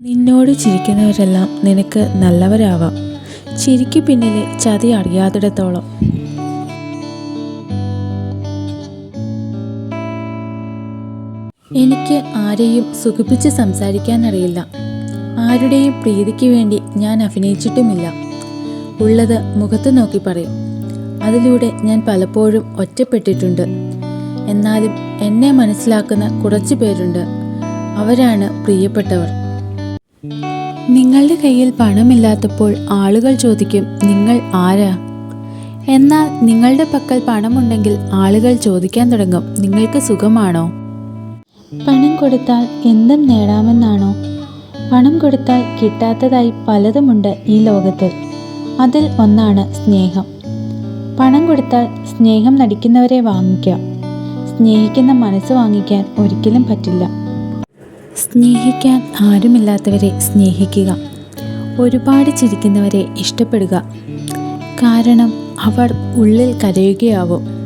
നിന്നോട് ചിരിക്കുന്നവരെല്ലാം നിനക്ക് നല്ലവരാവാം. ചിരിക്കു പിന്നിലെ ചതി അറിയാത്തിടത്തോളം. എനിക്ക് ആരെയും സുഖിപ്പിച്ച് സംസാരിക്കാനറിയില്ല. ആരുടെയും പ്രീതിക്ക് വേണ്ടി ഞാൻ അഭിനയിച്ചിട്ടുമില്ല. ഉള്ളത് മുഖത്ത് നോക്കി പറയും. അതിലൂടെ ഞാൻ പലപ്പോഴും ഒറ്റപ്പെട്ടിട്ടുണ്ട്. എന്നാലും എന്നെ മനസ്സിലാക്കുന്ന കുറച്ചു പേരുണ്ട്. അവരാണ് പ്രിയപ്പെട്ടവർ. നിങ്ങളുടെ കയ്യിൽ പണമില്ലാത്തപ്പോൾ ആളുകൾ ചോദിക്കും, നിങ്ങൾ ആരാ? എന്നാൽ നിങ്ങളുടെ പക്കൽ പണമുണ്ടെങ്കിൽ ആളുകൾ ചോദിക്കാൻ തുടങ്ങും, നിങ്ങൾക്ക് സുഖമാണോ? പണം കൊടുത്താൽ എന്തും നേടാമെന്നാണോ? പണം കൊടുത്താൽ കിട്ടാത്തതായി പലതുമുണ്ട് ഈ ലോകത്തിൽ. അതിൽ ഒന്നാണ് സ്നേഹം. പണം കൊടുത്താൽ സ്നേഹം നടിക്കുന്നവരെ വാങ്ങിക്കാം. സ്നേഹിക്കുന്ന മനസ്സ് വാങ്ങിക്കാൻ ഒരിക്കലും പറ്റില്ല. സ്നേഹിക്കാൻ ആരുമില്ലാത്തവരെ സ്നേഹിക്കുക. ഒരുപാട് ചിരിക്കുന്നവരെ ഇഷ്ടപ്പെടുക. കാരണം അവർ ഉള്ളിൽ കരയുകയാവും.